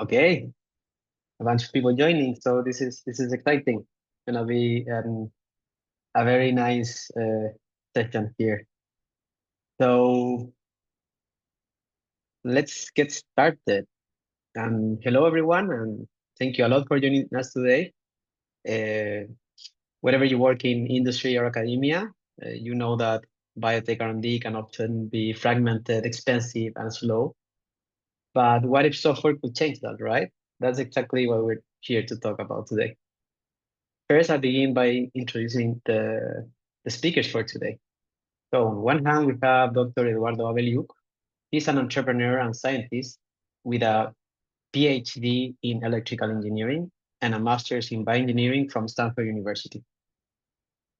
Okay, a bunch of people joining, so this is exciting. Gonna be a very nice session here. So let's get started. Hello everyone, and thank you a lot for joining us today. Uh, Whether you work in industry or academia, you know that biotech R&D can often be fragmented, expensive, and slow. But what if software could change that, right? That's exactly what we're here to talk about today. First, I begin by introducing the speakers for today. So on one hand, we have Dr. Eduardo Abeliuk. He's an entrepreneur and scientist with a PhD in electrical engineering and a master's in bioengineering from Stanford University.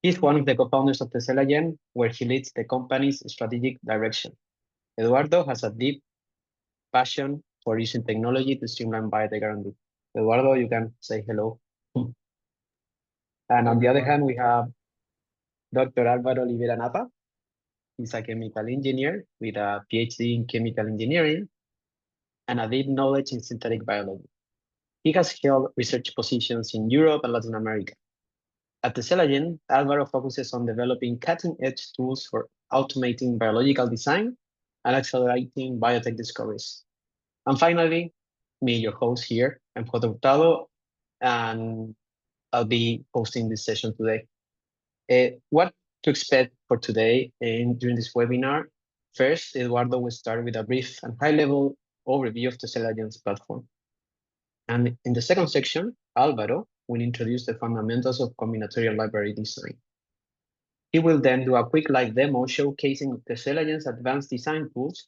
He's one of the co-founders of TeselaGen, where he leads the company's strategic direction. Eduardo has a deep passion for using technology to streamline biotech R&D. Eduardo, you can say hello. And on the other hand, we have Dr. Álvaro Olivera Napa. He's a chemical engineer with a PhD in chemical engineering and a deep knowledge in synthetic biology. He has held research positions in Europe and Latin America. At TeselaGen, Álvaro focuses on developing cutting-edge tools for automating biological design and accelerating biotech discoveries. And finally, me, your host here, I'm Jota Hurtado, and I'll be hosting this session today. What to expect for today and during this webinar? First, Eduardo will start with a brief and high-level overview of the TeselaGen's platform. And in the second section, Álvaro will introduce the fundamentals of combinatorial library design. He will then do a quick live demo showcasing the TeselaGen's advanced design tools,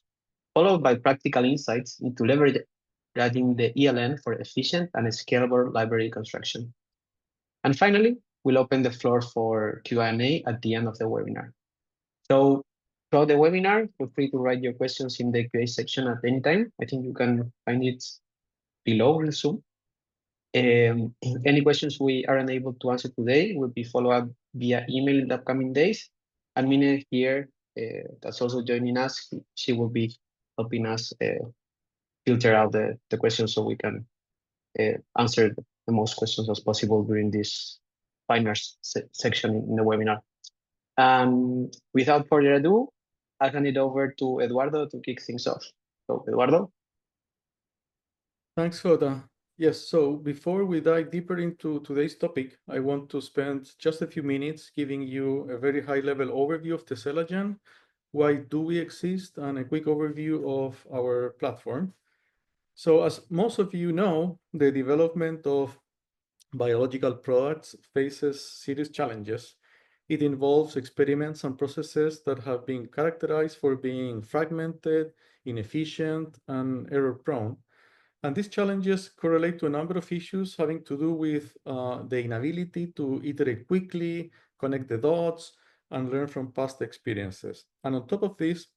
followed by practical insights into leveraging the ELN for efficient and scalable library construction. And finally, we'll open the floor for Q&A at the end of the webinar. So throughout the webinar, feel free to write your questions in the Q&A section at any time. I think you can find it below in Zoom. Any questions we are unable to answer today will be followed up via email in the upcoming days. And Mine here, that's also joining us, she will be helping us filter out the questions so we can answer the most questions as possible during this final section in the webinar. Without further ado, I'll hand it over to Eduardo to kick things off. So, Eduardo. Thanks, Jota. Yes, so before we dive deeper into today's topic, I want to spend just a few minutes giving you a very high-level overview of TeselaGen, why do we exist, and a quick overview of our platform. So as most of you know, the development of biological products faces serious challenges. It involves experiments and processes that have been characterized for being fragmented, inefficient, and error-prone. And these challenges correlate to a number of issues having to do with the inability to iterate quickly, connect the dots, and learn from past experiences. And on top of this,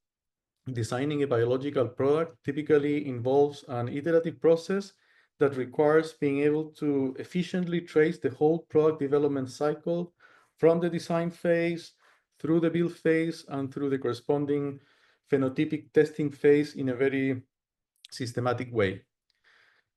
designing a biological product typically involves an iterative process that requires being able to efficiently trace the whole product development cycle from the design phase through the build phase and through the corresponding phenotypic testing phase in a very systematic way.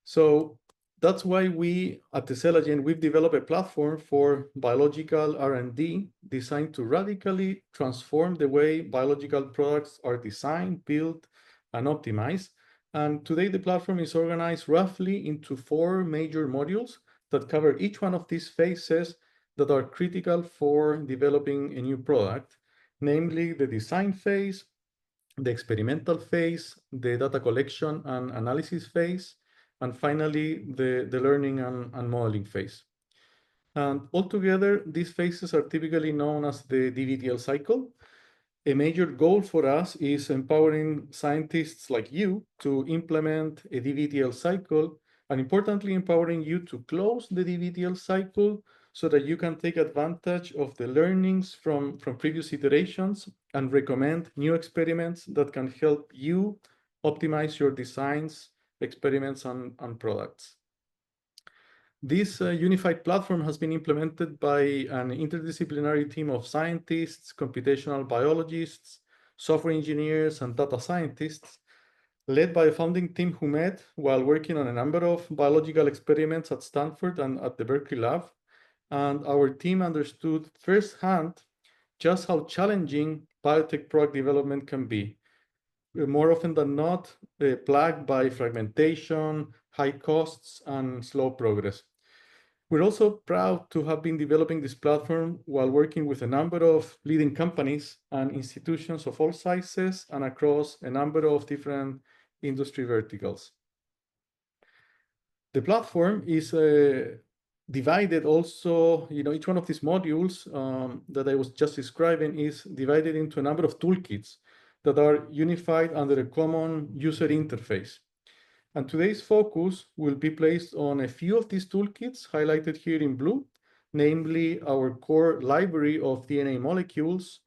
So that's why we at TeselaGen, we've developed a platform for biological R&D designed to radically transform the way biological products are designed, built, and optimized. And today the platform is organized roughly into 4 major modules that cover each one of these phases that are critical for developing a new product, namely the design phase, the experimental phase, the data collection and analysis phase, and finally, the learning and modeling phase. And altogether, these phases are typically known as the DBTL cycle. A major goal for us is empowering scientists like you to implement a DBTL cycle, and importantly, empowering you to close the DBTL cycle so that you can take advantage of the learnings from previous iterations and recommend new experiments that can help you optimize your designs, experiments, and products. This unified platform has been implemented by an interdisciplinary team of scientists, computational biologists, software engineers, and data scientists. led by a founding team who met while working on a number of biological experiments at Stanford and at the BglII lab. And our team understood firsthand just how challenging biotech product development can be. More often than not, plagued by fragmentation, high costs, and slow progress. We're also proud to have been developing this platform while working with a number of leading companies and institutions of all sizes and across a number of different industry verticals. The platform is divided also, each one of these modules that I was just describing is divided into a number of toolkits that are unified under a common user interface. And today's focus will be placed on a few of these toolkits highlighted here in blue, namely our core library of DNA molecules,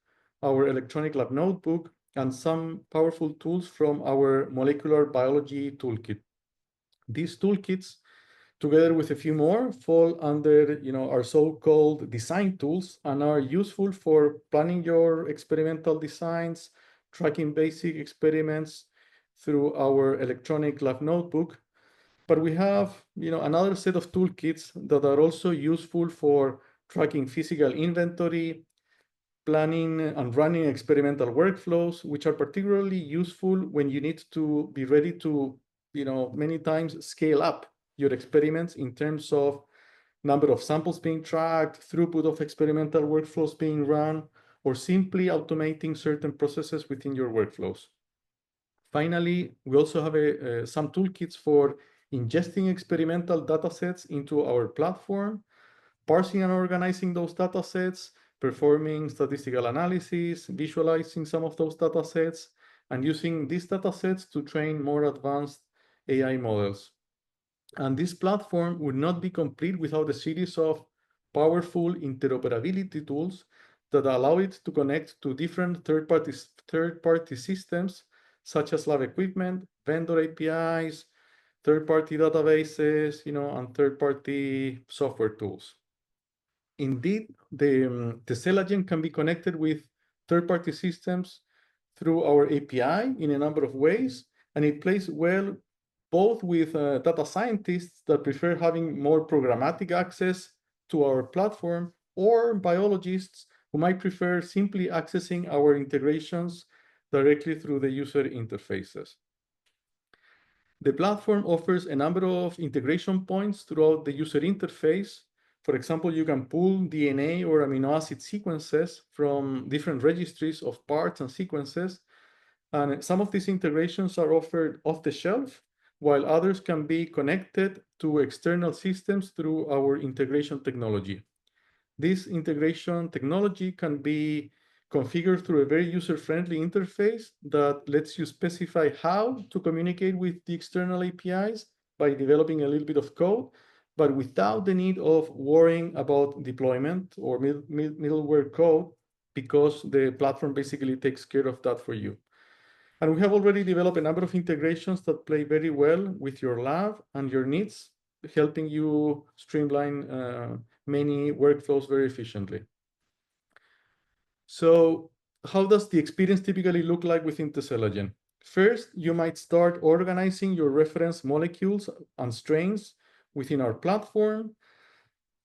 our electronic lab notebook, and some powerful tools from our molecular biology toolkit. These toolkits, together with a few more, fall under our so-called design tools and are useful for planning your experimental designs, tracking basic experiments through our electronic lab notebook. But we have another set of toolkits that are also useful for tracking physical inventory, planning and running experimental workflows, which are particularly useful when you need to be ready to many times scale up your experiments in terms of number of samples being tracked, throughput of experimental workflows being run, or simply automating certain processes within your workflows. Finally, we also have some toolkits for ingesting experimental datasets into our platform, parsing and organizing those datasets, performing statistical analysis, visualizing some of those datasets, and using these datasets to train more advanced AI models. And this platform would not be complete without a series of powerful interoperability tools that allow it to connect to different third-party systems, such as lab equipment, vendor APIs, third-party databases, and third-party software tools. Indeed, the TeselaGen can be connected with third-party systems through our API in a number of ways, and it plays well both with data scientists that prefer having more programmatic access to our platform, or biologists who might prefer simply accessing our integrations directly through the user interfaces. The platform offers a number of integration points throughout the user interface. For example, you can pull DNA or amino acid sequences from different registries of parts and sequences, and some of these integrations are offered off the shelf, while others can be connected to external systems through our integration technology. This integration technology can be configured through a very user-friendly interface that lets you specify how to communicate with the external APIs by developing a little bit of code, but without the need of worrying about deployment or middleware code, because the platform basically takes care of that for you. And we have already developed a number of integrations that play very well with your lab and your needs, helping you streamline many workflows very efficiently. So how does the experience typically look like within TeselaGen? First, you might start organizing your reference molecules and strains within our platform.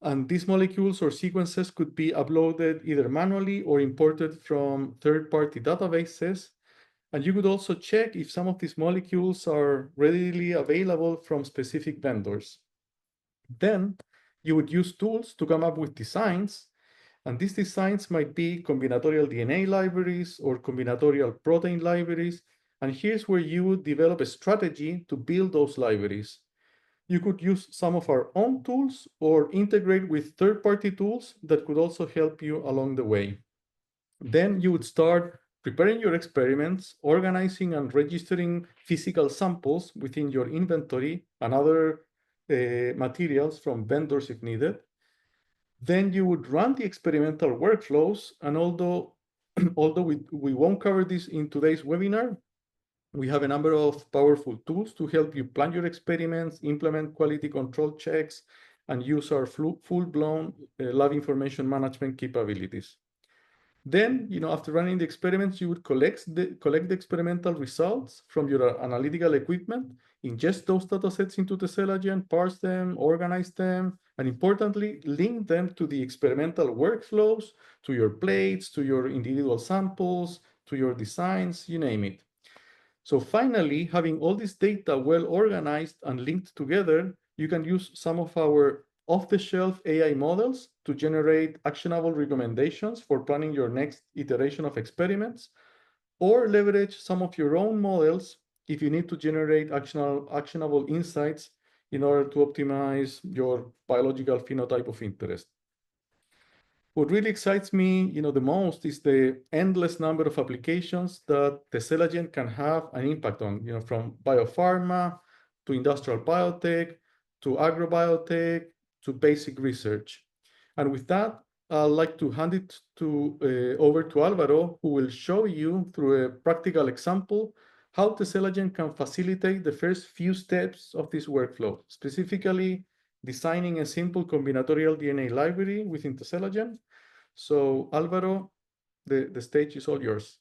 And these molecules or sequences could be uploaded either manually or imported from third-party databases. And you could also check if some of these molecules are readily available from specific vendors. Then you would use tools to come up with designs. And these designs might be combinatorial DNA libraries or combinatorial protein libraries. And here's where you would develop a strategy to build those libraries. You could use some of our own tools or integrate with third-party tools that could also help you along the way. Then you would start preparing your experiments, organizing and registering physical samples within your inventory and other materials from vendors if needed. Then you would run the experimental workflows, and although we won't cover this in today's webinar, we have a number of powerful tools to help you plan your experiments, implement quality control checks, and use our full-blown lab information management capabilities. Then, after running the experiments, you would collect the experimental results from your analytical equipment, ingest those data sets into TeselaGen, parse them, organize them, and importantly, link them to the experimental workflows, to your plates, to your individual samples, to your designs, you name it. So finally, having all this data well organized and linked together, you can use some of our off-the-shelf AI models to generate actionable recommendations for planning your next iteration of experiments, or leverage some of your own models if you need to generate actionable insights in order to optimize your biological phenotype of interest. What really excites me, the most is the endless number of applications that TeselaGen can have an impact on, from biopharma to industrial biotech to agrobiotech to basic research. And with that, I'd like to hand it over to Alvaro, who will show you through a practical example how TeselaGen can facilitate the first few steps of this workflow, specifically designing a simple combinatorial DNA library within TeselaGen. So Alvaro, the stage is all yours.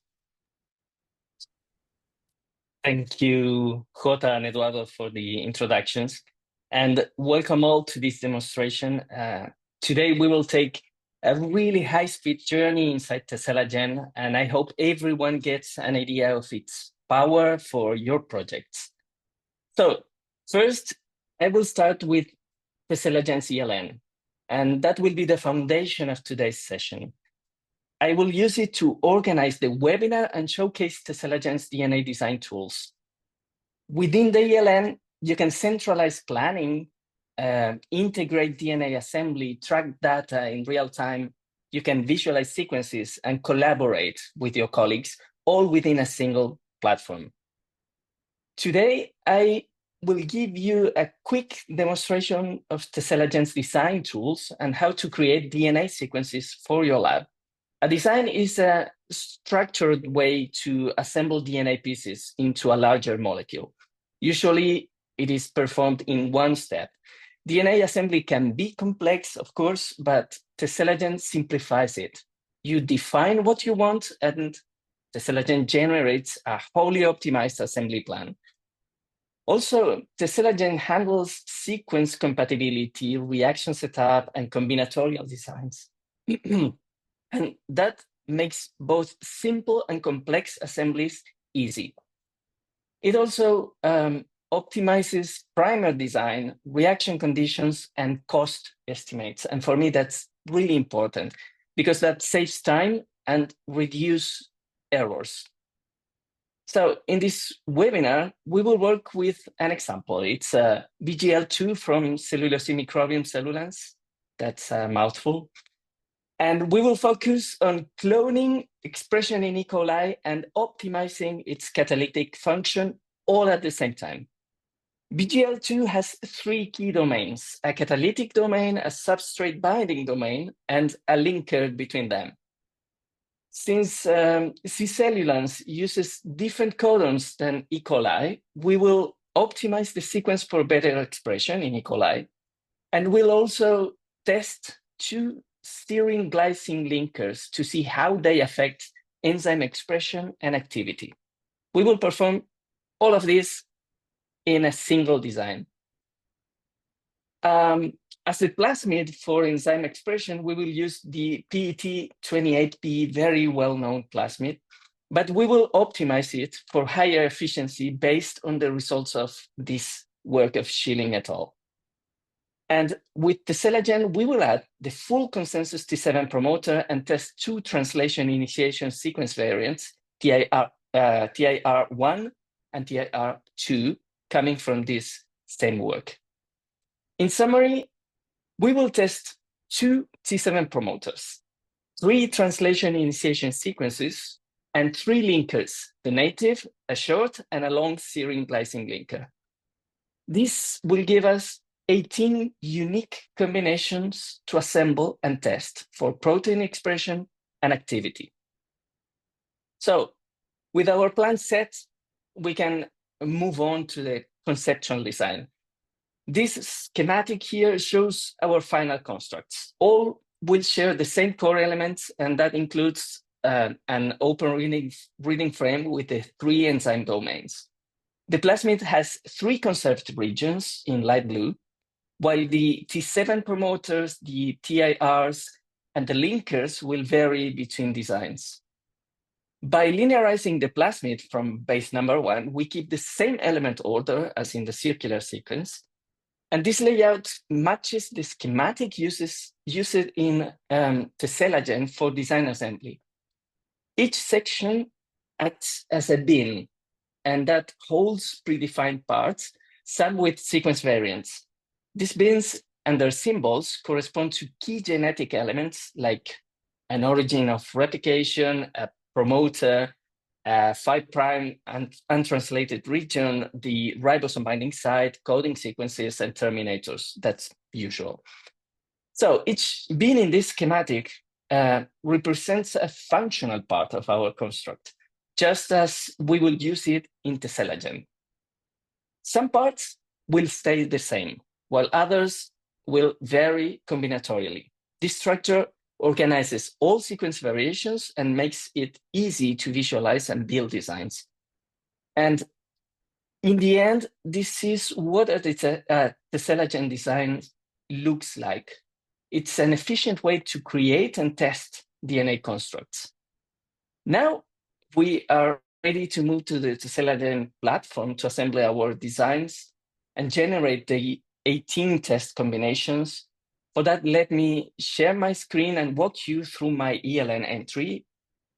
Thank you, Jota and Eduardo, for the introductions. And welcome all to this demonstration. Today, we will take a really high-speed journey inside TeselaGen, and I hope everyone gets an idea of its power for your projects. So first, I will start with TeselaGen ELN, and that will be the foundation of today's session. I will use it to organize the webinar and showcase TeselaGen's DNA design tools. Within the ELN, you can centralize planning, integrate DNA assembly, track data in real time. You can visualize sequences and collaborate with your colleagues, all within a single platform. Today, I will give you a quick demonstration of TeselaGen's design tools and how to create DNA sequences for your lab. A design is a structured way to assemble DNA pieces into a larger molecule. Usually, it is performed in one step. DNA assembly can be complex, of course, but TeselaGen simplifies it. You define what you want, and TeselaGen generates a wholly optimized assembly plan. Also, TeselaGen handles sequence compatibility, reaction setup, and combinatorial designs. And that makes both simple and complex assemblies easy. It also optimizes primer design, reaction conditions, and cost estimates. And for me, that's really important because that saves time and reduces errors. So in this webinar, we will work with an example. It's a BglII from Cellulosimicrobium cellulans. That's a mouthful. And we will focus on cloning expression in E. coli and optimizing its catalytic function all at the same time. BglII has three key domains: a catalytic domain, a substrate binding domain, and a linker between them. Since cellulans uses different codons than E. coli, we will optimize the sequence for better expression in E. coli. And we'll also test two serine glycine linkers to see how they affect enzyme expression and activity. We will perform all of this in a single design. As a plasmid for enzyme expression, we will use the PET28B, very well-known plasmid, but we will optimize it for higher efficiency based on the results of this work of Schilling et al. And with TeselaGen, we will add the full consensus T7 promoter and test two translation initiation sequence variants, TIR1 and TIR2, coming from this same work. In summary, we will test two T7 promoters, 3 translation initiation sequences, and 3 linkers, the native, a short, and a long serine glycine linker. This will give us 18 unique combinations to assemble and test for protein expression and activity. So with our plan set, we can move on to the conceptual design. This schematic here shows our final constructs. All will share the same core elements, and that includes an open reading frame with the 3 enzyme domains. The plasmid has 3 conserved regions in light blue, while the T7 promoters, the TIRs, and the linkers will vary between designs. By linearizing the plasmid from base number 1, we keep the same element order as in the circular sequence. And this layout matches the schematic used in TeselaGen for design assembly. Each section acts as a bin, and that holds predefined parts, some with sequence variants. These bins and their symbols correspond to key genetic elements like an origin of replication, a promoter, a 5' and untranslated region, the ribosome binding site, coding sequences, and terminators. That's usual. So each bin in this schematic represents a functional part of our construct, just as we will use it in TeselaGen. Some parts will stay the same, while others will vary combinatorially. This structure organizes all sequence variations and makes it easy to visualize and build designs. And in the end, this is what a TeselaGen design looks like. It's an efficient way to create and test DNA constructs. Now we are ready to move to the TeselaGen platform to assemble our designs and generate the 18 test combinations. For that, let me share my screen and walk you through my ELN entry,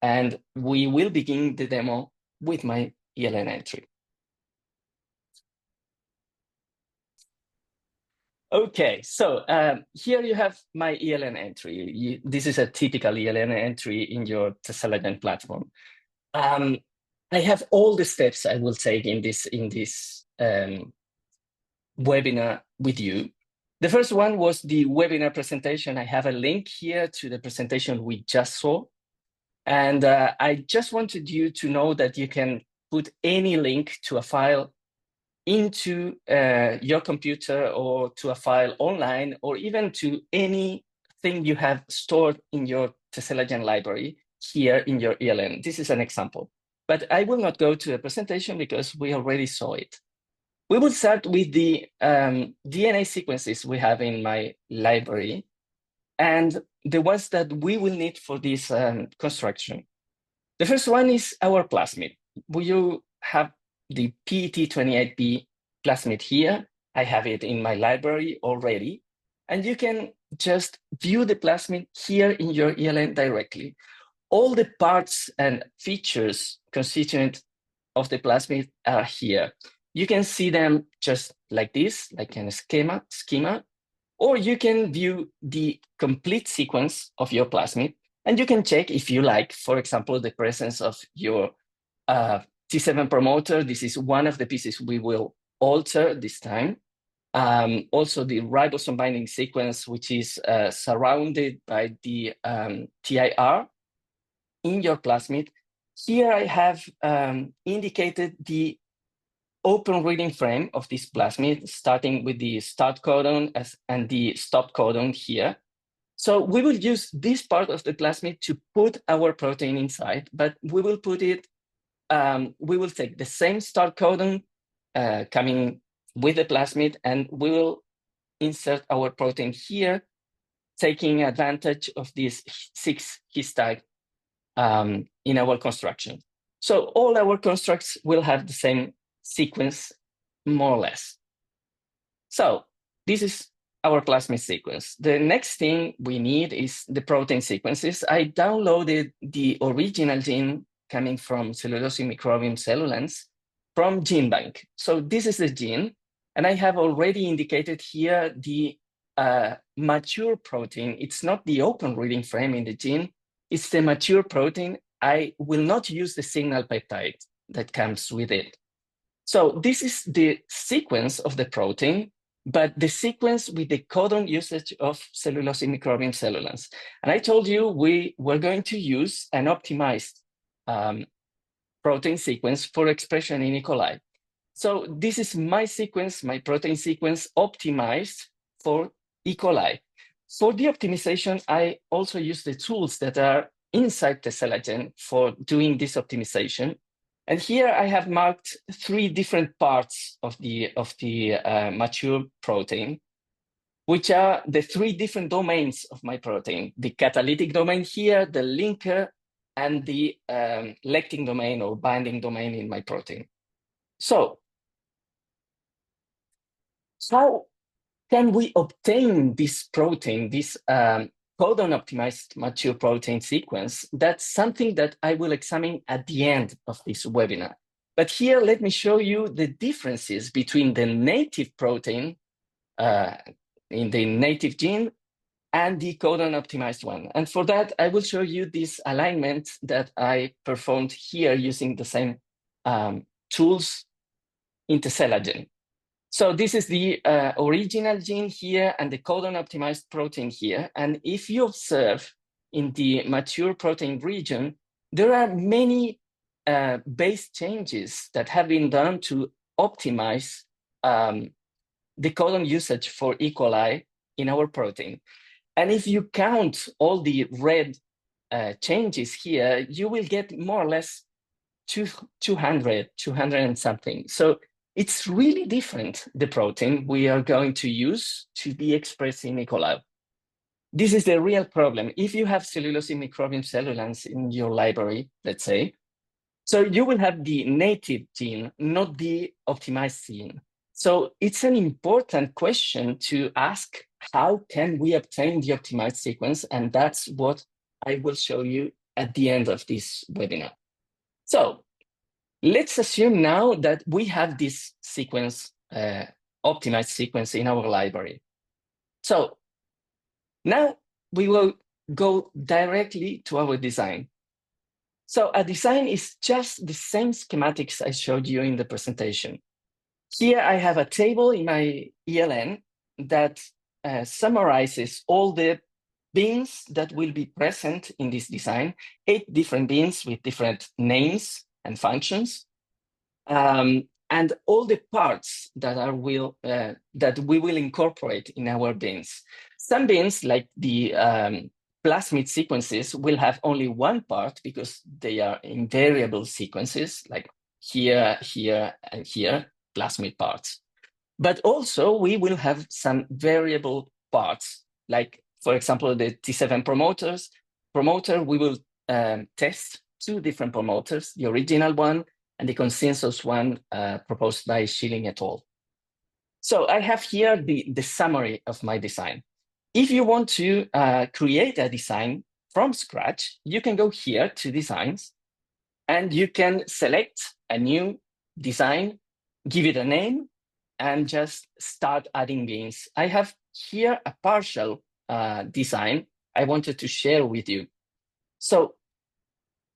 and we will begin the demo with my ELN entry. Okay, so here you have my ELN entry. This is a typical ELN entry in your TeselaGen platform. I have all the steps I will take in this webinar with you. The first one was the webinar presentation. I have a link here to the presentation we just saw. And I just wanted you to know that you can put any link to a file into your computer or to a file online, or even to anything you have stored in your TeselaGen library here in your ELN. This is an example. But I will not go to the presentation because we already saw it. We will start with the DNA sequences we have in my library and the ones that we will need for this construction. The first one is our plasmid. You have the PET28B plasmid here. I have it in my library already. And you can just view the plasmid here in your ELN directly. All the parts and features constituent of the plasmid are here. You can see them just like this, like in a schema, or you can view the complete sequence of your plasmid, and you can check if you like, for example, the presence of your T7 promoter. This is one of the pieces we will alter this time. Also the ribosome binding sequence, which is surrounded by the TIR in your plasmid. Here I have indicated the open reading frame of this plasmid, starting with the start codon and the stop codon here. So we will use this part of the plasmid to put our protein inside, but we will put it, we will take the same start codon coming with the plasmid, and we will insert our protein here, taking advantage of these 6 histag in our construction. So all our constructs will have the same sequence, more or less. So this is our plasmid sequence. The next thing we need is the protein sequences. I downloaded the original gene coming from Cellulosimicrobium cellulans from GenBank. So this is the gene, and I have already indicated here the mature protein. It's not the open reading frame in the gene, it's the mature protein. I will not use the signal peptide that comes with it. So this is the sequence of the protein, but the sequence with the codon usage of Cellulosimicrobium cellulans. And I told you we were going to use an optimized protein sequence for expression in E. coli. So this is my sequence, my protein sequence optimized for E. coli. For the optimization, I also use the tools that are inside TeselaGen for doing this optimization. And here I have marked 3 different parts of the mature protein, which are the 3 different domains of my protein: the catalytic domain here, the linker, and the lectin domain or binding domain in my protein. So how can we obtain this protein, this codon-optimized mature protein sequence? That's something that I will examine at the end of this webinar. But here, let me show you the differences between the native protein in the native gene and the codon-optimized one. And for that, I will show you this alignment that I performed here using the same tools in TeselaGen. So this is the original gene here and the codon-optimized protein here. And if you observe in the mature protein region, there are many base changes that have been done to optimize the codon usage for E. coli in our protein. And if you count all the red changes here, you will get more or less 200 and something. So it's really different, the protein we are going to use to be expressed in E. coli. This is the real problem. If you have Cellulosimicrobium cellulans in your library, let's say, so you will have the native gene, not the optimized gene. So it's an important question to ask, how can we obtain the optimized sequence? And that's what I will show you at the end of this webinar. So let's assume now that we have this sequence, optimized sequence in our library. So now we will go directly to our design. So a design is just the same schematics I showed you in the presentation. Here I have a table in my ELN that summarizes all the beans that will be present in this design, 8 different beans with different names and functions, and all the parts that that we will incorporate in our beans. Some beans, like the plasmid sequences, will have only one part because they are invariable sequences, like here, here, and here, plasmid parts. But also we will have some variable parts, like, for example, the T7 promoter, we will test 2 different promoters, the original one and the consensus one proposed by Schilling et al. So I have here the summary of my design. If you want to create a design from scratch, you can go here to designs and you can select a new design, give it a name, and just start adding beans. I have here a partial design I wanted to share with you. So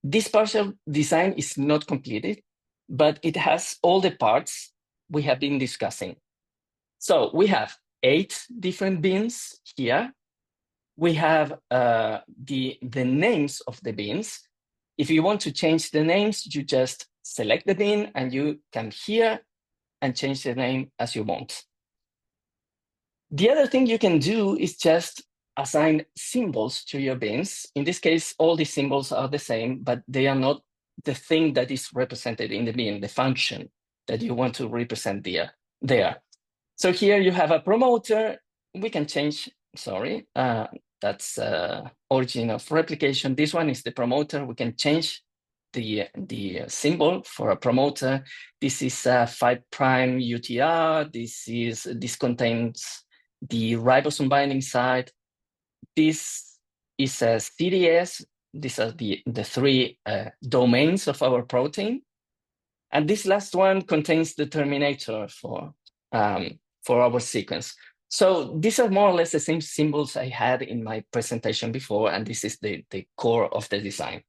this partial design is not completed, but it has all the parts we have been discussing. So we have 8 different beans here. We have the names of the beans. If you want to change the names, you just select the bean and you come here and change the name as you want. The other thing you can do is just assign symbols to your beans. In this case, all the symbols are the same, but they are not the thing that is represented in the bean, the function that you want to represent there. So here you have a promoter. We can change, sorry, that's origin of replication. This one is the promoter. We can change the symbol for a promoter. This is 5' UTR. This contains the ribosome binding site. This is a CDS. These are the 3 domains of our protein. And this last one contains the terminator for our sequence. So these are more or less the same symbols I had in my presentation before, and this is the core of the design.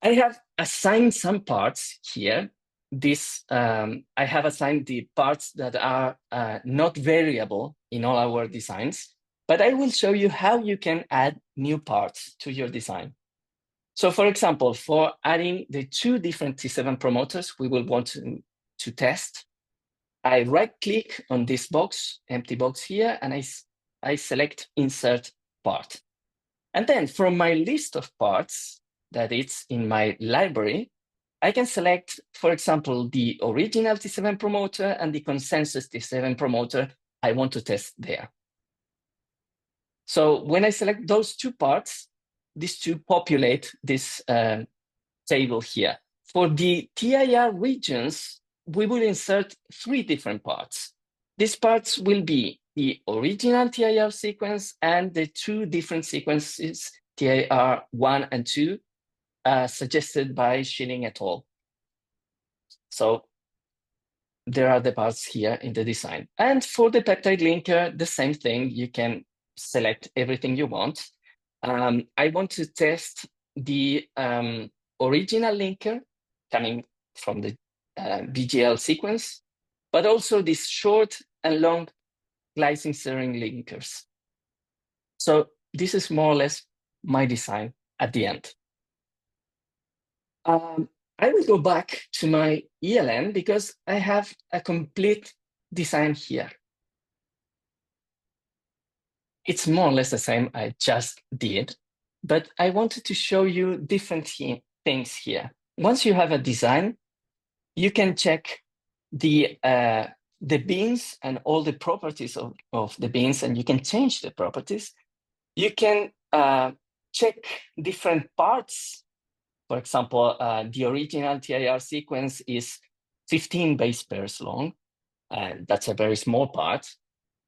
I have assigned some parts here. I have assigned the parts that are not variable in all our designs, but I will show you how you can add new parts to your design. So for example, for adding the 2 different T7 promoters we will want to test, I right-click on this box, empty box here, and I select Insert Part. And then from my list of parts that it's in my library, I can select, for example, the original T7 promoter and the consensus T7 promoter I want to test there. So when I select those two parts, these two populate this table here. For the TIR regions, we will insert 3 different parts. These parts will be the original TIR sequence and the 2 different sequences, TIR 1 and 2, suggested by Schilling et al. So there are the parts here in the design. And for the peptide linker, the same thing. You can select everything you want. I want to test the original linker coming from the BglII sequence, but also these short and long glycine serine linkers. So this is more or less my design at the end. I will go back to my ELN because I have a complete design here. It's more or less the same I just did, but I wanted to show you different things here. Once you have a design, you can check the beans and all the properties of the beans, and you can change the properties. You can check different parts. For example, the original TIR sequence is 15 base pairs long, and that's a very small part.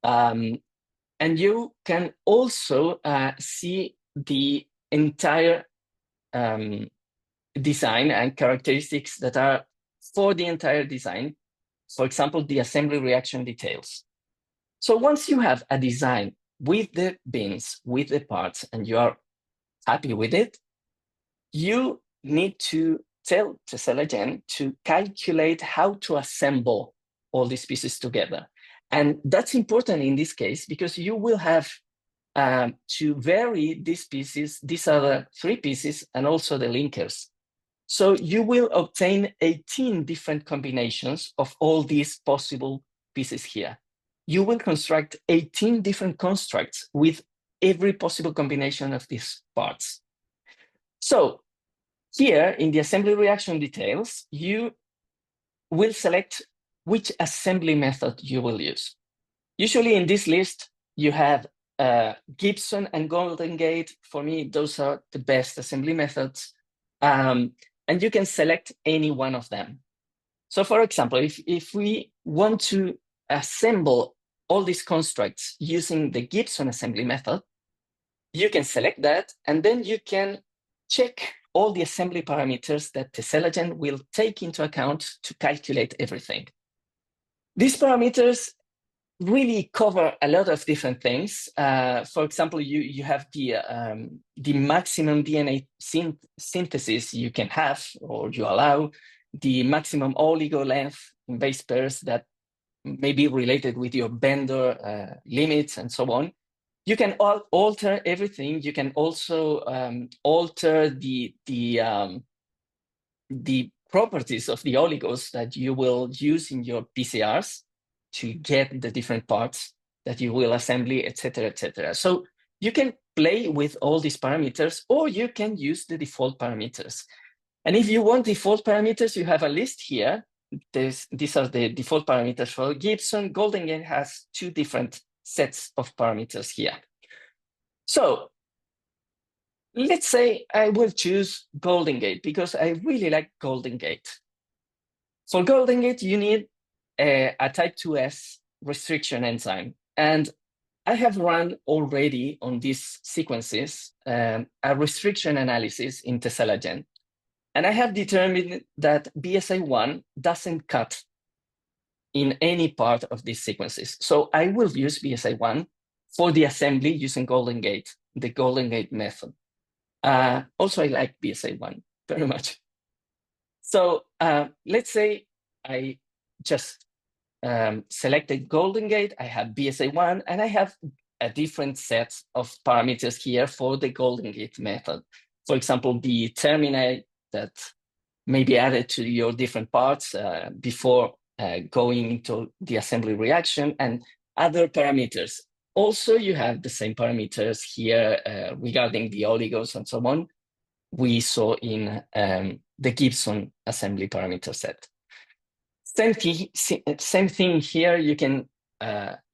And you can also see the entire design and characteristics that are for the entire design. For example, the assembly reaction details. So once you have a design with the bins, with the parts, and you are happy with it, you need to tell TeselaGen to calculate how to assemble all these pieces together. And that's important in this case because you will have to vary these pieces. These are the 3 pieces and also the linkers. So you will obtain 18 different combinations of all these possible pieces here. You will construct 18 different constructs with every possible combination of these parts. So here in the assembly reaction details, you will select which assembly method you will use. Usually in this list, you have Gibson and Golden Gate. For me, those are the best assembly methods. And you can select any one of them. So for example, if we want to assemble all these constructs using the Gibson assembly method, you can select that, and then you can check all the assembly parameters that TeselaGen will take into account to calculate everything. These parameters really cover a lot of different things. For example, you have the maximum DNA synthesis you can have or you allow, the maximum oligo length in base pairs that may be related with your Bender limits and so on. You can alter everything. You can also alter the properties of the oligos that you will use in your PCRs to get the different parts that you will assemble, etc., etc. So you can play with all these parameters, or you can use the default parameters. And if you want default parameters, you have a list here. These are the default parameters for Gibson. Golden Gate has 2 different sets of parameters here. So let's say I will choose Golden Gate because I really like Golden Gate. For Golden Gate, you need a type 2S restriction enzyme. And I have run already on these sequences a restriction analysis in TeselaGen. And I have determined that BSA1 doesn't cut in any part of these sequences. So I will use BSA1 for the assembly using Golden Gate, the Golden Gate method. Also, I like BSA1 very much. So let's say I just selected Golden Gate, I have BSA1, and I have a different set of parameters here for the Golden Gate method. For example, the termini that may be added to your different parts before going into the assembly reaction, and other parameters. also you have the same parameters here regarding the oligos and so on we saw in the Gibson assembly parameter set. Same thing here, you can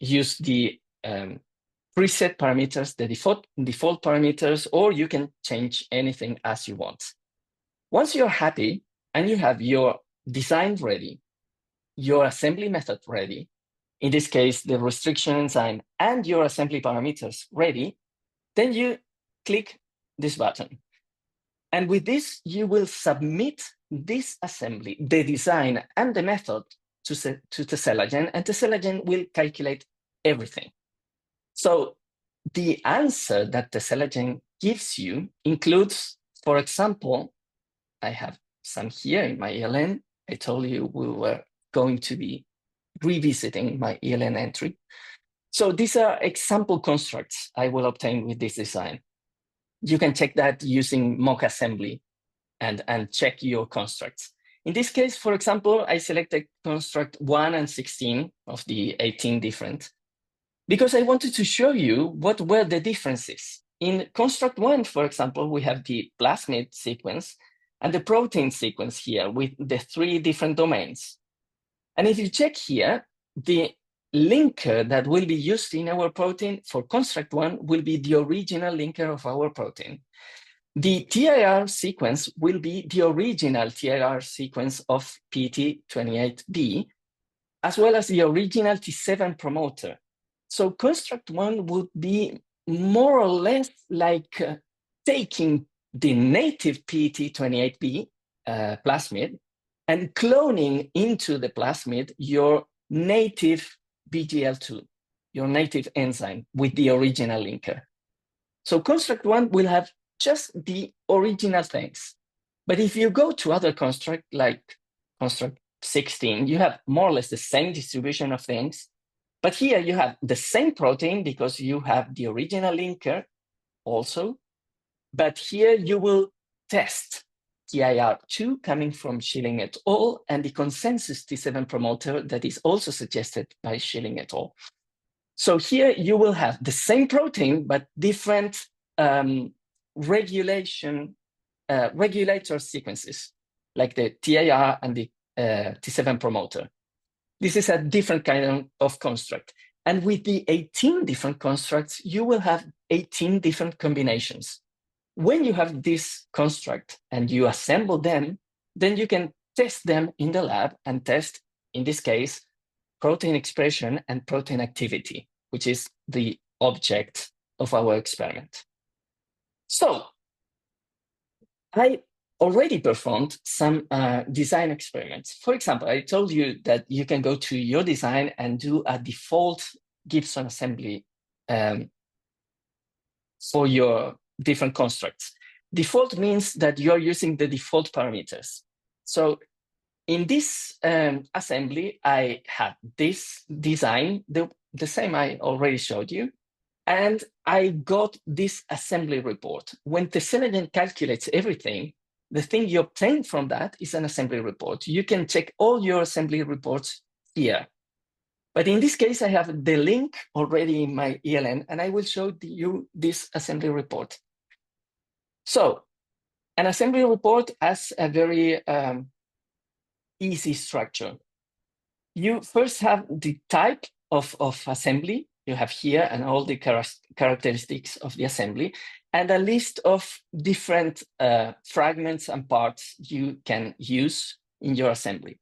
use the preset parameters, the default parameters, or you can change anything as you want. Once you're happy and you have your design ready, your assembly method ready, in this case, the restriction enzyme and your assembly parameters ready, then you click this button. And with this, you will submit this assembly, the design and the method to TeselaGen, and TeselaGen will calculate everything. So the answer that TeselaGen gives you includes, for example, I have some here in my ELN. I told you we were going to be revisiting my ELN entry. So these are example constructs I will obtain with this design. You can check that using mock assembly and check your constructs. In this case, for example, I selected construct 1 and 16 of the 18 different, because I wanted to show you what were the differences. In construct 1, for example, we have the plasmid sequence and the protein sequence here with the 3 different domains. And if you check here, the linker that will be used in our protein for construct 1 will be the original linker of our protein. The TIR sequence will be the original TIR sequence of PT28B, as well as the original T7 promoter. So construct 1 would be more or less like taking the native PT28B plasmid and cloning into the plasmid your native BglII, your native enzyme with the original linker. So construct 1 will have just the original things. But if you go to other construct like construct 16, you have more or less the same distribution of things. But here you have the same protein because you have the original linker also. But here you will test TIR2 coming from Schilling et al. And the consensus T7 promoter that is also suggested by Schilling et al. So here you will have the same protein, but different regulator sequences, like the TIR and the T7 promoter. This is a different kind of construct. And with the 18 different constructs, you will have 18 different combinations. When you have this construct and you assemble them, then you can test them in the lab and test, in this case, protein expression and protein activity, which is the object of our experiment. So I already performed some design experiments. For example, I told you that you can go to your design and do a default Gibson assembly for your different constructs. Default means that you're using the default parameters. So in this assembly, I had this design, the same I already showed you, and I got this assembly report. When TeselaGen calculates everything, the thing you obtain from that is an assembly report. You can check all your assembly reports here. But in this case, I have the link already in my ELN, and I will show you this assembly report. So an assembly report has a very easy structure. You first have the type of assembly you have here and all the characteristics of the assembly, and a list of different fragments and parts you can use in your assembly.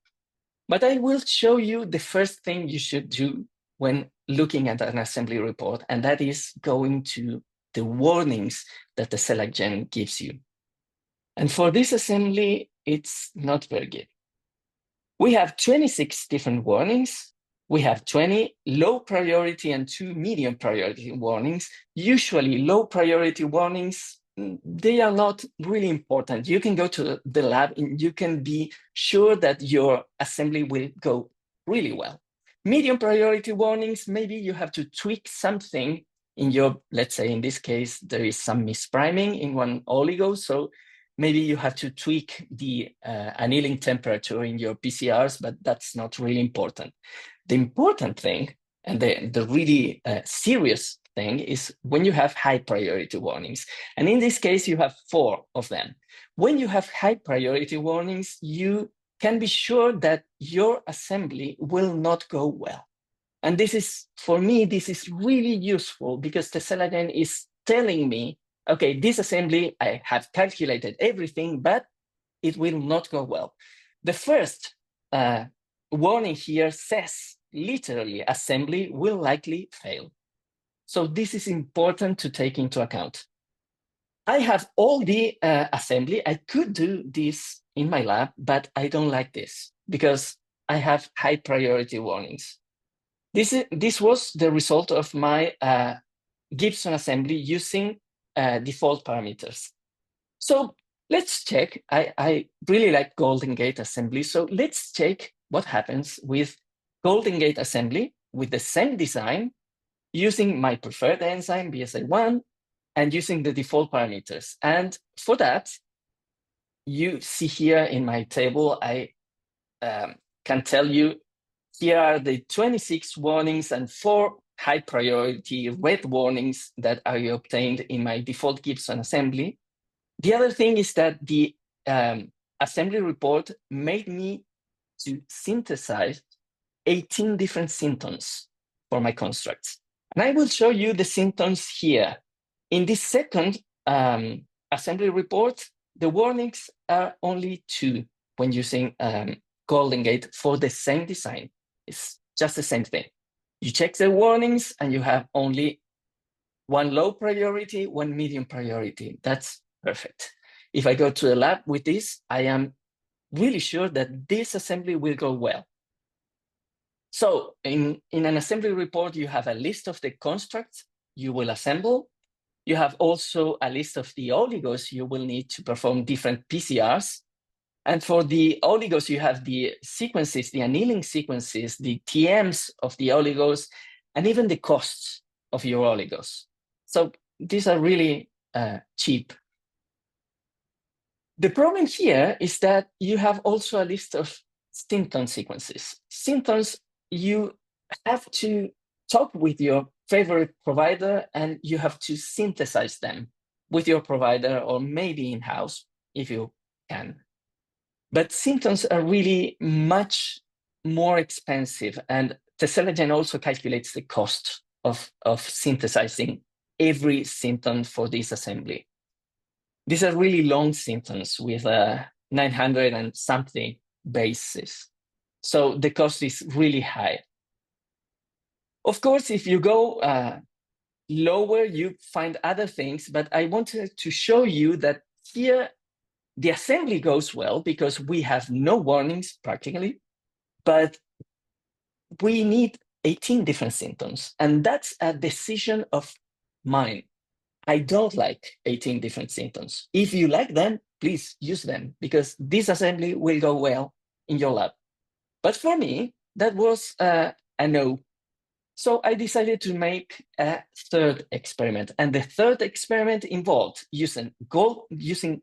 But I will show you the first thing you should do when looking at an assembly report, and that is going to the warnings that the TeselaGen gives you. And for this assembly, it's not very good. We have 26 different warnings. We have 20 low priority and 2 medium priority warnings. Usually low priority warnings, they are not really important. You can go to the lab and you can be sure that your assembly will go really well. Medium priority warnings, maybe you have to tweak something in your, let's say in this case, there is some mispriming in one oligo. So maybe you have to tweak the annealing temperature in your PCRs, but that's not really important. The important thing And the really serious thing is when you have high priority warnings. And in this case, you have 4 of them. When you have high priority warnings, you can be sure that your assembly will not go well. And this is, for me, this is really useful because TeselaGen is telling me, okay, this assembly, I have calculated everything, but it will not go well. The first warning here says, literally, assembly will likely fail. So this is important to take into account. I have all the assembly. I could do this in my lab, but I don't like this because I have high priority warnings. This was the result of my Gibson assembly using default parameters. So let's check. I really like Golden Gate assembly. So let's check what happens with Golden Gate assembly with the same design, using my preferred enzyme, BglII, and using the default parameters. And for that, you see here in my table, I can tell you, here are the 26 warnings and 4 high priority red warnings that I obtained in my default Gibson assembly. The other thing is that the assembly report made me to synthesize 18 different symptoms for my constructs. And I will show you the symptoms here. In this second assembly report, the warnings are only 2 when using Golden Gate for the same design. It's just the same thing. You check the warnings and you have only 1 low priority, 1 medium priority. That's perfect. If I go to the lab with this, I am really sure that this assembly will go well. So in an assembly report, you have a list of the constructs you will assemble. You have also a list of the oligos you will need to perform different PCRs. And for the oligos, you have the sequences, the annealing sequences, the TMs of the oligos, and even the costs of your oligos. So these are really cheap. The problem here is that you have also a list of symptom sequences. Symptoms, you have to talk with your favorite provider and you have to synthesize them with your provider or maybe in-house if you can. But symptoms are really much more expensive, and TeselaGen also calculates the cost of synthesizing every symptom for this assembly. These are really long symptoms with 900 and something bases. So the cost is really high. Of course, if you go lower, you find other things, but I wanted to show you that here the assembly goes well because we have no warnings practically, but we need 18 different symptoms. And that's a decision of mine. I don't like 18 different symptoms. If you like them, please use them because this assembly will go well in your lab. But for me, that was a no. So I decided to make a third experiment. And the third experiment involved using Golden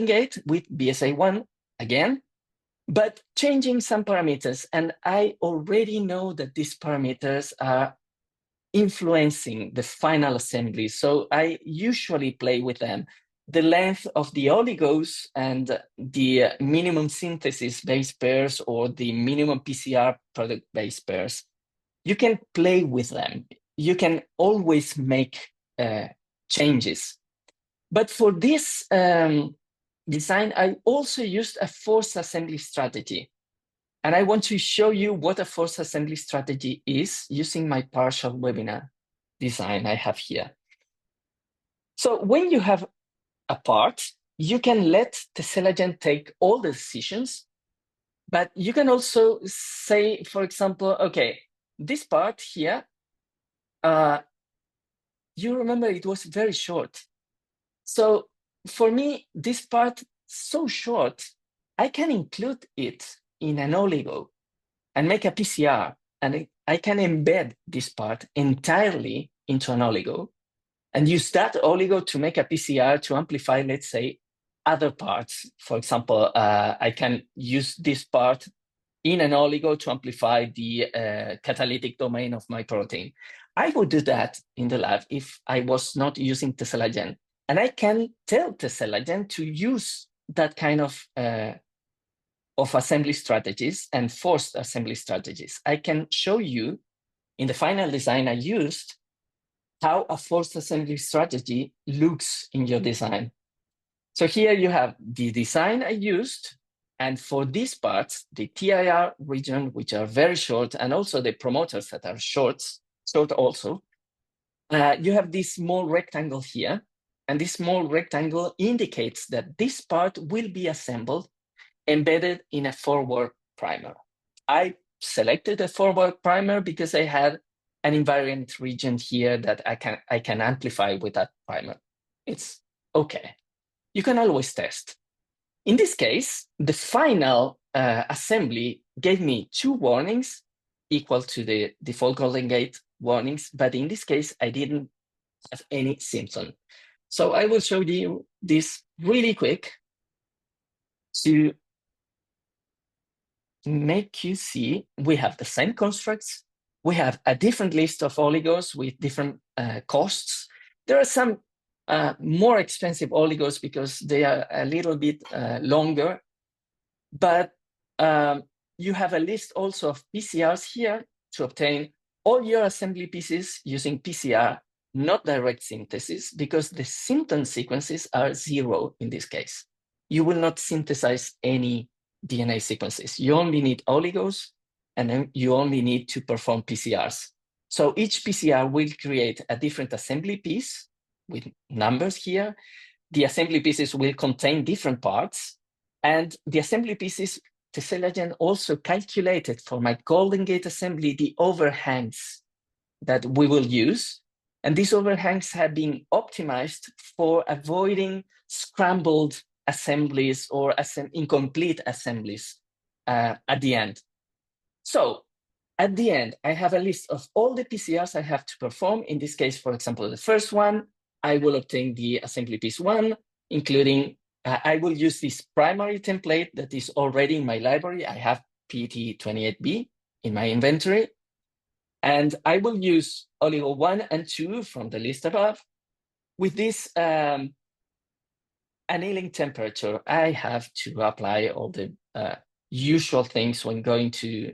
Gate with BglII again, but changing some parameters. And I already know that these parameters are influencing the final assembly. So I usually play with them. The length of the oligos and the minimum synthesis base pairs or the minimum PCR product base pairs. You can play with them. You can always make changes. But for this design, I also used a forced assembly strategy. And I want to show you what a forced assembly strategy is using my partial webinar design I have here. So when you have a part, you can let TeselaGen take all the decisions, but you can also say, for example, okay, this part here, you remember it was very short. So for me, this part so short, I can include it in an oligo and make a PCR, and I can embed this part entirely into an oligo and use that oligo to make a PCR to amplify, let's say, other parts. For example, I can use this part in an oligo to amplify the catalytic domain of my protein. I would do that in the lab if I was not using TeselaGen. And I can tell TeselaGen to use that kind of assembly strategies and forced assembly strategies. I can show you in the final design I used how a forced assembly strategy looks in your design. So here you have the design I used, and for these parts, the TIR region, which are very short, and also the promoters that are short also, you have this small rectangle here, and this small rectangle indicates that this part will be assembled embedded in a forward primer. I selected a forward primer because I had an invariant region here that I can amplify with that primer. It's okay. You can always test. In this case, the final assembly gave me 2 warnings equal to the default Golden Gate warnings, but in this case, I didn't have any symptom. So I will show you this really quick to make you see we have the same constructs. We have a different list of oligos with different costs. There are some more expensive oligos because they are a little bit longer, but you have a list also of PCRs here to obtain all your assembly pieces using PCR, not direct synthesis, because the symptom sequences are 0 in this case. You will not synthesize any DNA sequences. You only need oligos, and then you only need to perform PCRs. So each PCR will create a different assembly piece with numbers here. The assembly pieces will contain different parts, and the assembly pieces, TeselaGen also calculated for my Golden Gate assembly the overhangs that we will use. And these overhangs have been optimized for avoiding scrambled assemblies or incomplete assemblies at the end. So at the end, I have a list of all the PCRs I have to perform. In this case, for example, the first one, I will obtain the assembly piece 1, including, I will use this primary template that is already in my library. I have PT28B in my inventory. And I will use oligo 1 and 2 from the list above. With this annealing temperature, I have to apply all the usual things when going to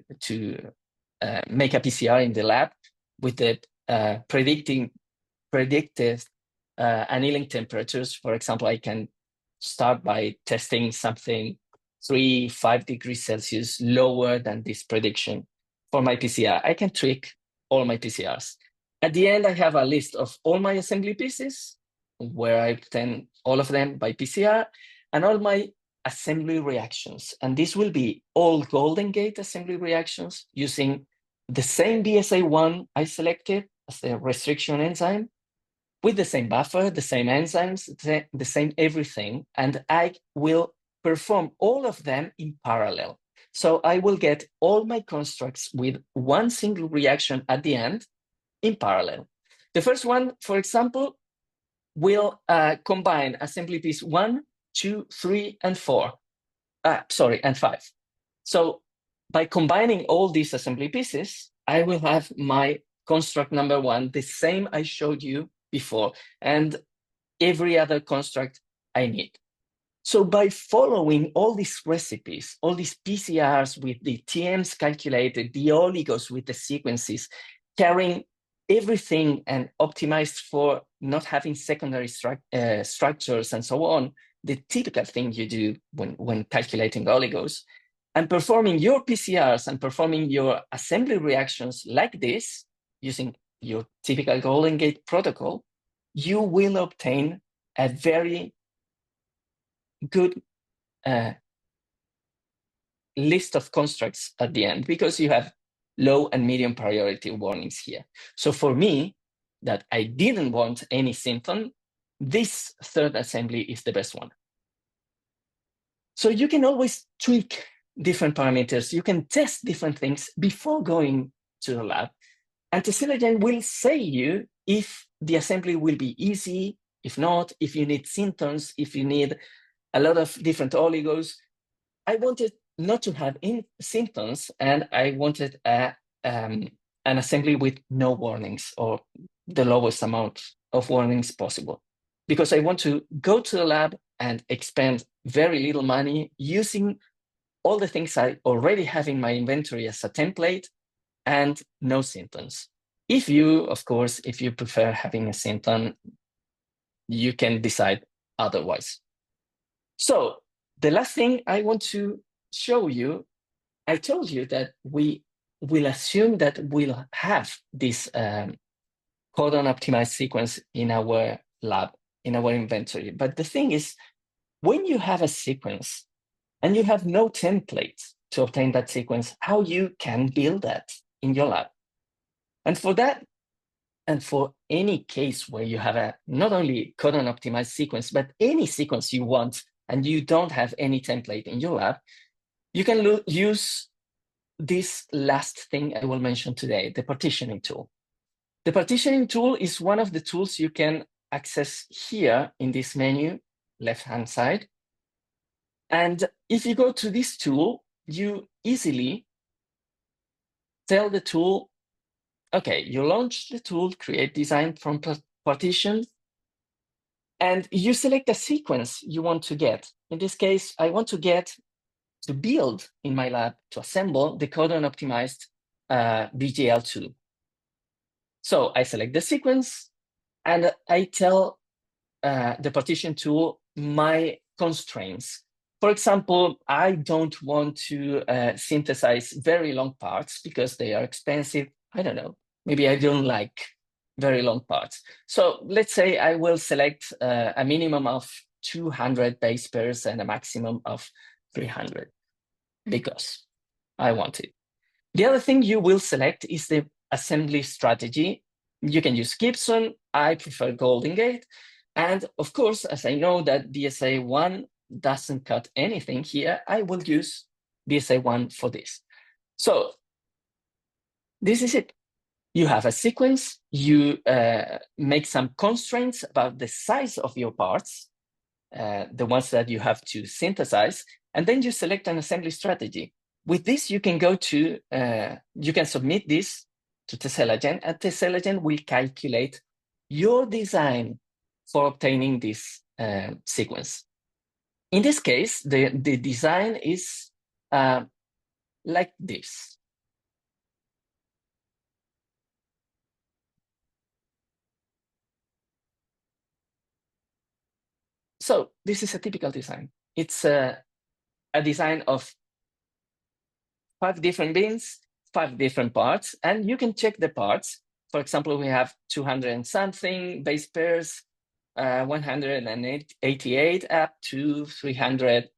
make a PCR in the lab with the predicted annealing temperatures. For example, I can start by testing something 3-5 degrees Celsius lower than this prediction for my PCR. I can tweak all my PCRs. At the end, I have a list of all my assembly pieces where I obtain all of them by PCR and all my assembly reactions. And this will be all Golden Gate assembly reactions using the same BSA1 I selected as the restriction enzyme, with the same buffer, the same enzymes, the same everything. And I will perform all of them in parallel. So I will get all my constructs with one single reaction at the end in parallel. The first one, for example, will combine assembly piece 1, 2, 3, and 4. And 5. So by combining all these assembly pieces, I will have my construct number 1, the same I showed you before, and every other construct I need. So by following all these recipes, all these PCRs with the TMs calculated, the oligos with the sequences, carrying everything and optimized for not having secondary structures and so on, the typical thing you do when calculating oligos, and performing your PCRs and performing your assembly reactions like this, using your typical Golden Gate protocol, you will obtain a very good list of constructs at the end, because you have low and medium priority warnings here. So for me, that I didn't want any symptom, this third assembly is the best one. So you can always tweak different parameters. You can test different things before going to the lab. And TeselaGen will say you if the assembly will be easy, if not, if you need symptoms, if you need a lot of different oligos. I wanted not to have symptoms, and I wanted an assembly with no warnings, or the lowest amount of warnings possible, because I want to go to the lab and expend very little money using all the things I already have in my inventory as a template and no symptoms. If you, of course, if you prefer having a symptom, you can decide otherwise. So the last thing I want to show you, I told you that we will assume that we'll have this codon-optimized sequence in our lab, in our inventory. But the thing is, when you have a sequence and you have no template to obtain that sequence, how you can build that in your lab? And for that, and for any case where you have a not only codon-optimized sequence, but any sequence you want, and you don't have any template in your lab, you can use this last thing I will mention today, the partitioning tool. The partitioning tool is one of the tools you can access here in this menu, left-hand side. And if you go to this tool, you easily tell the tool, okay, you launch the tool, create design from partition, and you select a sequence you want to get. In this case, I want to build in my lab, to assemble the codon-optimized BglII. So I select the sequence, and I tell the partition tool my constraints. For example, I don't want to synthesize very long parts because they are expensive. I don't know. Maybe I don't like very long parts. So let's say I will select a minimum of 200 base pairs and a maximum of 300 because I want it. The other thing you will select is the assembly strategy. You can use Gibson. I prefer Golden Gate. And of course, as I know that BSA1 doesn't cut anything here, I will use BSA1 for this. So this is it. You have a sequence. You make some constraints about the size of your parts, the ones that you have to synthesize, and then you select an assembly strategy. With this, you can go to, you can submit this to TeselaGen, and TeselaGen will calculate your design for obtaining this sequence. In this case, the design is like this. So this is a typical design. It's a design of 5 different bins, 5 different parts, and you can check the parts. For example, we have 200 and something base pairs, 188 up to 200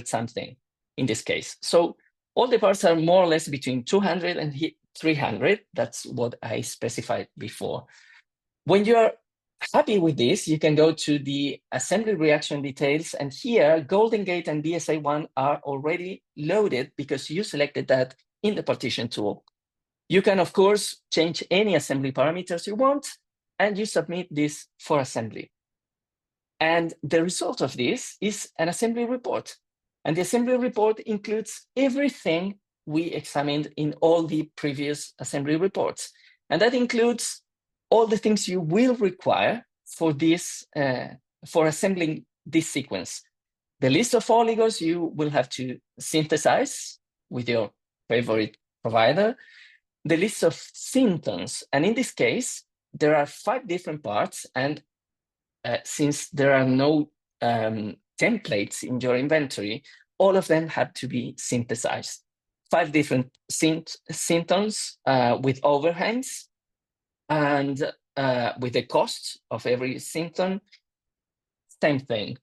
something in this case. So all the parts are more or less between 200 and 300. That's what I specified before. When you're happy with this, you can go to the assembly reaction details, and here Golden Gate and BSA1 are already loaded because you selected that in the partition tool. You can, of course, change any assembly parameters you want, and you submit this for assembly. And the result of this is an assembly report. And the assembly report includes everything we examined in all the previous assembly reports. And that includes all the things you will require for this, for assembling this sequence. The list of oligos you will have to synthesize with your favorite provider, the list of symptoms. And in this case, there are 5 different parts. And since there are no templates in your inventory, all of them have to be synthesized. 5 different symptoms with overhangs, and with the cost of every symptom, same thing.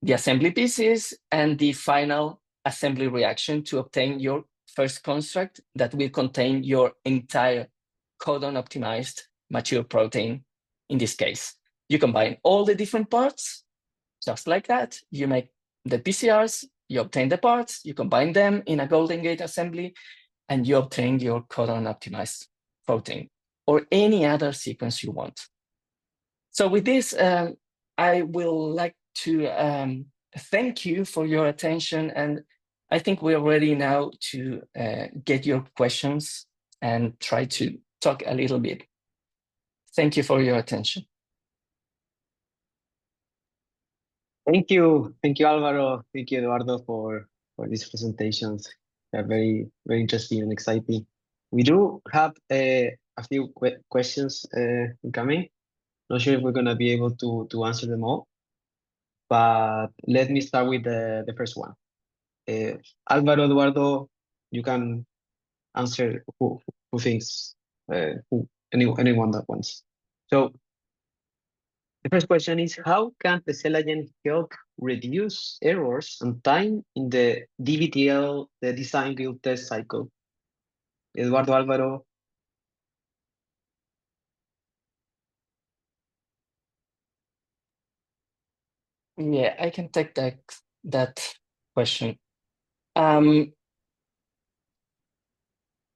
The assembly pieces and the final assembly reaction to obtain your first construct that will contain your entire codon-optimized mature protein in this case. You combine all the different parts, just like that. You make the PCRs, you obtain the parts, you combine them in a Golden Gate assembly, and you obtain your codon-optimized protein, or any other sequence you want. So with this, I will like to thank you for your attention. And I think we're ready now to get your questions and try to talk a little bit. Thank you for your attention. Thank you, Alvaro. Thank you, Eduardo, for these presentations. They're very interesting and exciting. We do have a few questions incoming. Not sure if we're gonna be able to answer them all, but let me start with the first one. Alvaro, Eduardo, you can answer who thinks anyone that wants. So the first question is, how can the TeselaGen help reduce errors and time in the DBTL, the design build test cycle? Eduardo, Alvaro. Yeah, I can take that question.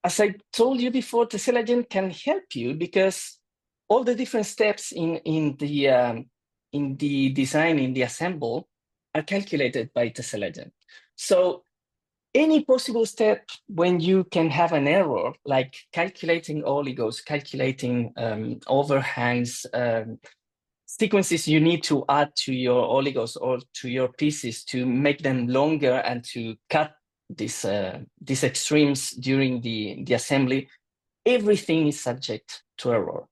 As I told you before, TeselaGen can help you because all the different steps in the design, in the assemble, are calculated by TeselaGen. So any possible step when you can have an error, like calculating oligos, calculating overhangs, sequences you need to add to your oligos or to your pieces to make them longer and to cut these extremes during the assembly, everything is subject to error.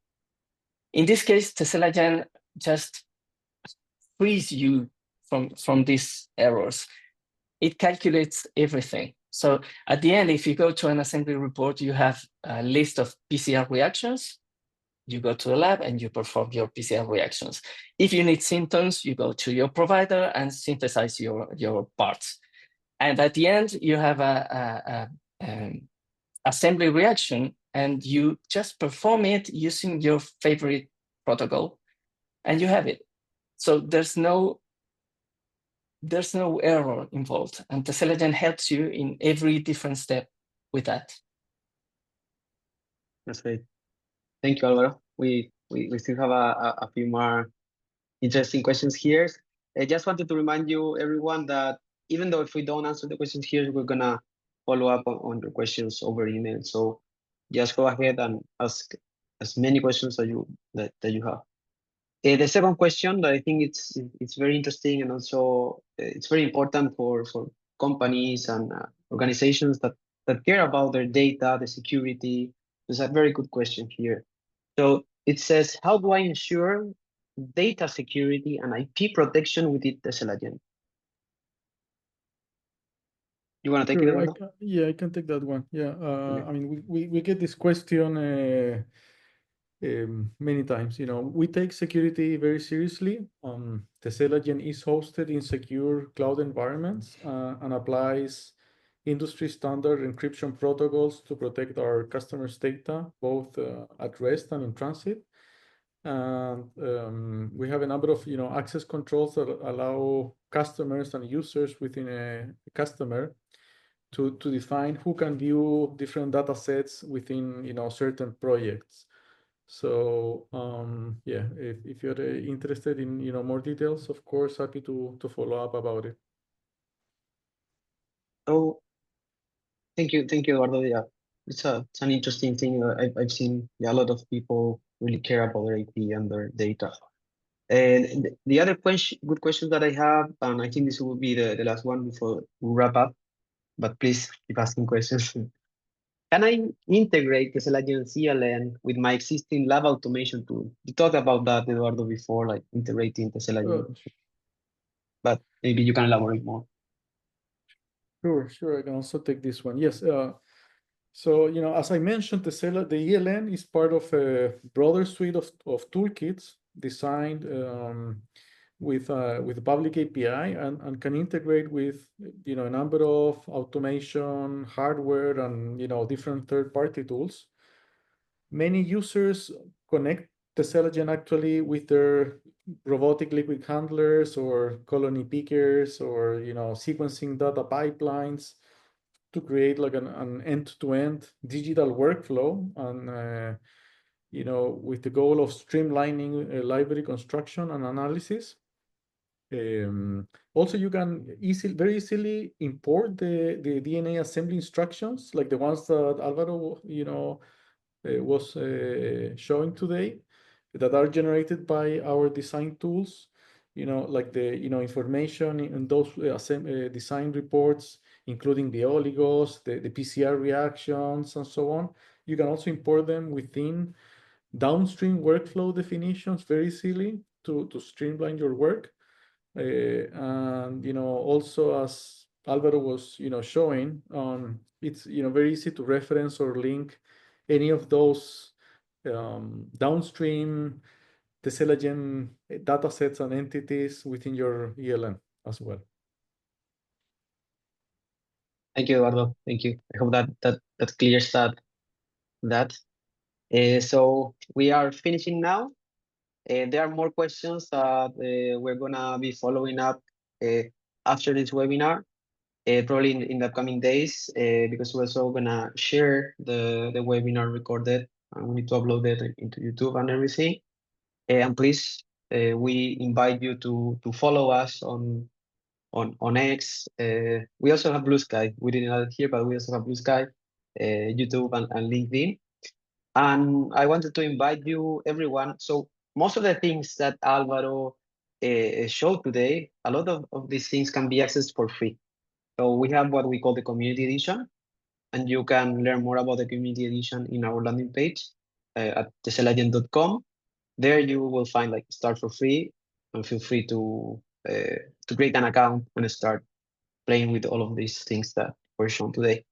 In this case, TeselaGen just frees you from these errors. It calculates everything. So at the end, if you go to an assembly report, you have a list of PCR reactions. You go to the lab and you perform your PCR reactions. If you need symptoms, you go to your provider and synthesize your parts. And at the end, you have an assembly reaction, and you just perform it using your favorite protocol, and you have it. So there's no error involved, and TeselaGen helps you in every different step with that. That's great. Thank you, Alvaro. We still have a few more interesting questions here. I just wanted to remind you, everyone, that even though if we don't answer the questions here, we're gonna follow up on your questions over email. So just go ahead and ask as many questions that you have. The second question that I think it's very interesting, and also it's very important for companies and organizations that care about their data, the security. It's a very good question here. So it says, how do I ensure data security and IP protection within TeselaGen? You want to take it, Eduardo? Yeah, I can take that one. Yeah, okay. I mean, we get this question many times. You know, we take security very seriously. TeselaGen is hosted in secure cloud environments and applies industry standard encryption protocols to protect our customers' data, both at rest and in transit. And we have a number of access controls that allow customers and users within a customer to define who can view different data sets within certain projects. So yeah, if you're interested in more details, of course, happy to follow up about it. So thank you, Eduardo. Yeah, it's an interesting thing. I've seen a lot of people really care about their IP and their data. And the other good question that I have, and I think this will be the last one before we wrap up, but please keep asking questions. Can I integrate TeselaGen ELN with my existing lab automation tool? You talked about that, Eduardo, before, like integrating TeselaGen. But maybe you can elaborate more. Sure. I can also take this one. Yes. So, as I mentioned, the ELN is part of a broader suite of toolkits designed with public API and can integrate with a number of automation hardware and different third-party tools. Many users connect TeselaGen actually with their robotic liquid handlers or colony pickers or sequencing data pipelines to create like an end-to-end digital workflow and with the goal of streamlining library construction and analysis. Also, you can very easily import the DNA assembly instructions, like the ones that Alvaro, was showing today, that are generated by our design tools. Like the information in those design reports, including the oligos, the PCR reactions, and so on. You can also import them within downstream workflow definitions very easily to streamline your work. And also, as Alvaro was showing, it's very easy to reference or link any of those downstream TeselaGen datasets and entities within your ELN as well. Thank you, Eduardo. Thank you. I hope that clears that. So we are finishing now. There are more questions that we're gonna be following up after this webinar, probably in the coming days, because we're also gonna share the webinar recorded, and we need to upload it into YouTube and everything. And please, we invite you to follow us on X. We also have Blue Sky. We didn't add it here, but we also have Blue Sky, YouTube, and LinkedIn. And I wanted to invite you, everyone. So most of the things that Alvaro showed today, a lot of these things can be accessed for free. So we have what we call the community edition, and you can learn more about the community edition in our landing page at TeselaGen.com. There you will find like start for free, and feel free to create an account and start playing with all of these things that were shown today.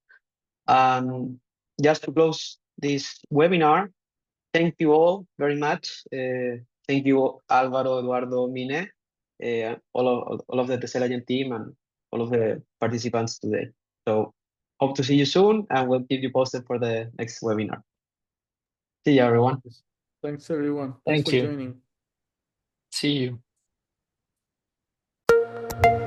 Just to close this webinar, thank you all very much. Thank you, Alvaro, Eduardo, Mine, all of the TeselaGen team, and all of the participants today. So hope to see you soon, and we'll keep you posted for the next webinar. See you, everyone. Thanks, everyone. Thank Thanks for you. joining. See you.